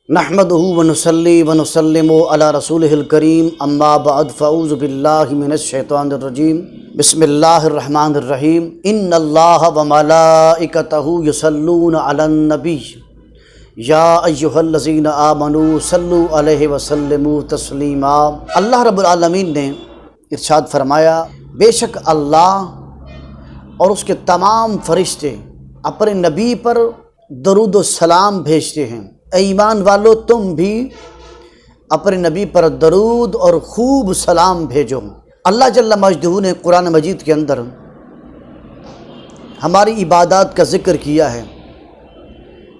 نحمدہ ونصلی ونسلم علی رسولہ الکریم اما بعد فاعوذ باللہ من الشیطان الرجیم بسم اللہ الرحمن الرحیم ان اللہ وملائکتہ یصلون علی النبی یا ایہا الذین آمنوا صلوا علیہ وسلموا تسلیما۔ اللہ رب العالمین نے ارشاد فرمایا، بے شک اللہ اور اس کے تمام فرشتے اپنے نبی پر درود و سلام بھیجتے ہیں۔ اے ایمان والو، تم بھی اپنے نبی پر درود اور خوب سلام بھیجو۔ اللہ جل مجدہ نے قرآن مجید کے اندر ہماری عبادات کا ذکر کیا ہے۔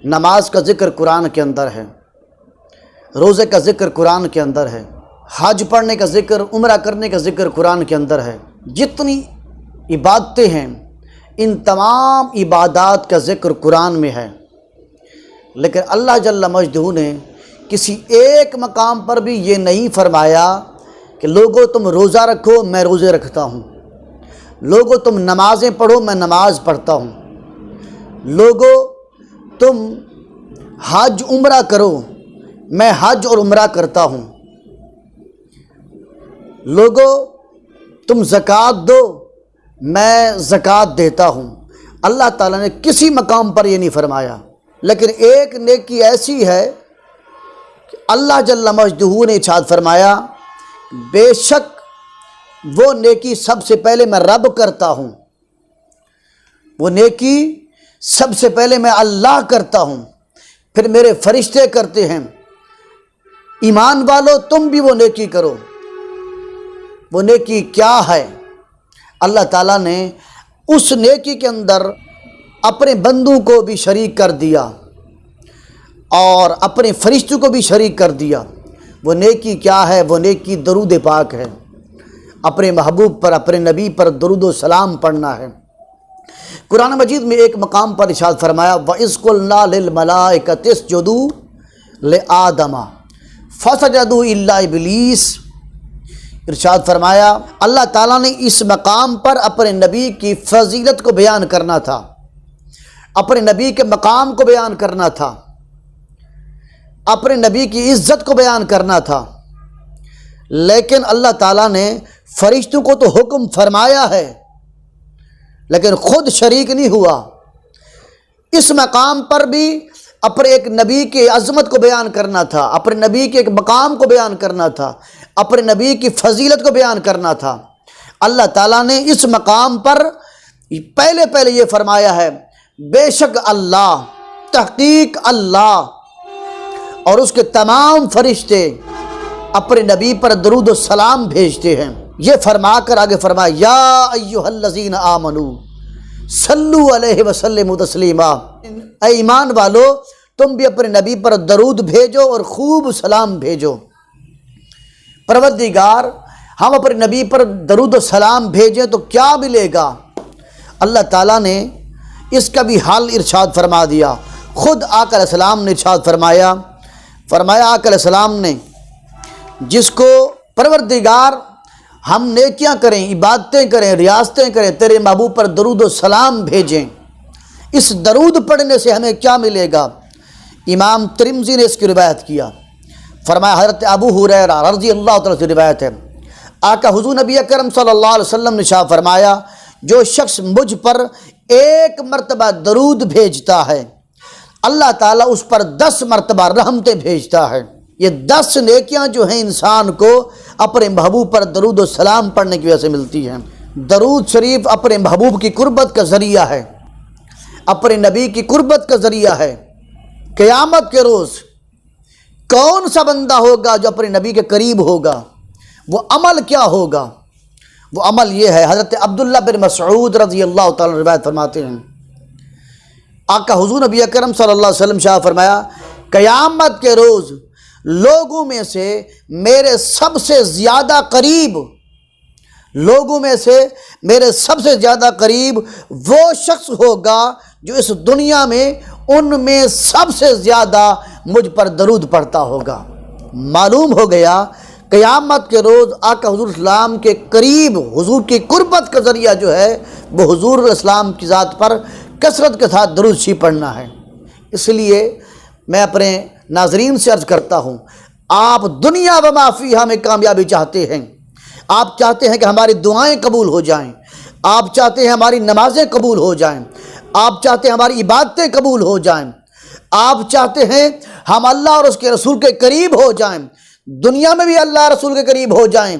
نماز کا ذکر قرآن کے اندر ہے، روزے کا ذکر قرآن کے اندر ہے، حج پڑھنے کا ذکر، عمرہ کرنے کا ذکر قرآن کے اندر ہے۔ جتنی عبادتیں ہیں ان تمام عبادات کا ذکر قرآن میں ہے، لیکن اللہ جل مجدہ نے کسی ایک مقام پر بھی یہ نہیں فرمایا کہ لوگو تم روزہ رکھو، میں روزے رکھتا ہوں، لوگو تم نمازیں پڑھو، میں نماز پڑھتا ہوں، لوگو تم حج عمرہ کرو، میں حج اور عمرہ کرتا ہوں، لوگو تم زکوٰۃ دو، میں زکوٰۃ دیتا ہوں۔ اللہ تعالیٰ نے کسی مقام پر یہ نہیں فرمایا، لیکن ایک نیکی ایسی ہے کہ اللہ جل مجدہ نے ارشاد فرمایا، بے شک وہ نیکی سب سے پہلے میں رب کرتا ہوں، وہ نیکی سب سے پہلے میں اللہ کرتا ہوں، پھر میرے فرشتے کرتے ہیں۔ ایمان والو، تم بھی وہ نیکی کرو۔ وہ نیکی کیا ہے؟ اللہ تعالیٰ نے اس نیکی کے اندر اپنے بندوں کو بھی شریک کر دیا اور اپنے فرشتوں کو بھی شریک کر دیا۔ وہ نیکی کیا ہے؟ وہ نیکی درود پاک ہے، اپنے محبوب پر، اپنے نبی پر درود و سلام پڑھنا ہے۔ قرآن مجید میں ایک مقام پر ارشاد فرمایا، وَإِذْ قُلْنَا لِلْمَلَائِكَةِ اسْجُدُوا لِآدَمَ فَسَجَدُوا إِلَّا إِبْلِيسَ۔ ارشاد فرمایا، اللہ تعالیٰ نے اس مقام پر اپنے نبی کی فضیلت کو بیان کرنا تھا، اپنے نبی کے مقام کو بیان کرنا تھا، اپنے نبی کی عزت کو بیان کرنا تھا، لیکن اللہ تعالیٰ نے فرشتوں کو تو حکم فرمایا ہے لیکن خود شریک نہیں ہوا۔ اس مقام پر بھی اپنے ایک نبی کی عظمت کو بیان کرنا تھا، اپنے نبی کے ایک مقام کو بیان کرنا تھا، اپنے نبی کی فضیلت کو بیان کرنا تھا۔ اللہ تعالیٰ نے اس مقام پر پہلے یہ فرمایا ہے، بے شک اللہ، تحقیق اللہ اور اس کے تمام فرشتے اپنے نبی پر درود و سلام بھیجتے ہیں۔ یہ فرما کر آگے فرمایا، یا ایھا الذین آمنوا صلوا علیہ وسلموا تسلیما۔ اے ایمان والو، تم بھی اپنے نبی پر درود بھیجو اور خوب سلام بھیجو۔ پروردگار، ہم اپنے نبی پر درود و سلام بھیجیں تو کیا ملے گا؟ اللہ تعالیٰ نے اس کا بھی حال ارشاد فرما دیا۔ خود آقا علیہ السلام نے ارشاد فرمایا آقا علیہ السلام نے، جس کو پروردگار ہم نیکیاں کریں، عبادتیں کریں، ریاستیں کریں، تیرے محبوب پر درود و سلام بھیجیں، اس درود پڑھنے سے ہمیں کیا ملے گا؟ امام ترمذی نے اس کی روایت کیا، فرمایا حضرت ابو ہریرہ رضی اللہ تعالیٰ سے روایت ہے، آقا حضور نبی اکرم صلی اللہ علیہ وسلم نے ارشاد فرمایا، جو شخص مجھ پر ایک مرتبہ درود بھیجتا ہے اللہ تعالیٰ اس پر 10 مرتبہ رحمتیں بھیجتا ہے۔ یہ 10 نیکیاں جو ہیں انسان کو اپنے محبوب پر درود و سلام پڑھنے کی وجہ سے ملتی ہیں۔ درود شریف اپنے محبوب کی قربت کا ذریعہ ہے، اپنے نبی کی قربت کا ذریعہ ہے۔ قیامت کے روز کون سا بندہ ہوگا جو اپنے نبی کے قریب ہوگا؟ وہ عمل کیا ہوگا؟ وہ عمل یہ ہے، حضرت عبداللہ بن مسعود رضی اللہ تعالیٰ روایت فرماتے ہیں، آقا حضور نبی اکرم صلی اللہ علیہ وسلم شاہ فرمایا، قیامت کے روز لوگوں میں سے میرے سب سے زیادہ قریب وہ شخص ہوگا جو اس دنیا میں ان میں سب سے زیادہ مجھ پر درود پڑھتا ہوگا۔ معلوم ہو گیا قیامت کے روز آقا حضور اسلام کے قریب، حضور کی قربت کا ذریعہ جو ہے وہ حضور اسلام کی ذات پر کثرت کے ساتھ درود شریف پڑھنا ہے۔ اس لیے میں اپنے ناظرین سے عرض کرتا ہوں، آپ دنیا و ما فیہا میں کامیابی چاہتے ہیں، آپ چاہتے ہیں کہ ہماری دعائیں قبول ہو جائیں، آپ چاہتے ہیں ہماری نمازیں قبول ہو جائیں، آپ چاہتے ہیں ہماری عبادتیں قبول ہو جائیں، آپ چاہتے ہیں ہم اللہ اور اس کے رسول کے قریب ہو جائیں، دنیا میں بھی اللہ رسول کے قریب ہو جائیں،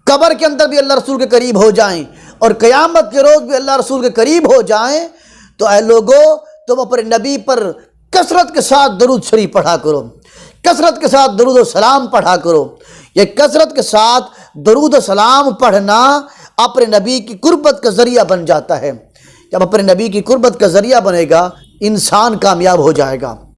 قبر کے اندر بھی اللہ رسول کے قریب ہو جائیں، اور قیامت کے روز بھی اللہ رسول کے قریب ہو جائیں، تو اے لوگو تم اپنے نبی پر کثرت کے ساتھ درود شریف پڑھا کرو، کثرت کے ساتھ درود و سلام پڑھا کرو۔ یہ کثرت کے ساتھ درود و سلام پڑھنا اپنے نبی کی قربت کا ذریعہ بن جاتا ہے۔ جب اپنے نبی کی قربت کا ذریعہ بنے گا، انسان کامیاب ہو جائے گا۔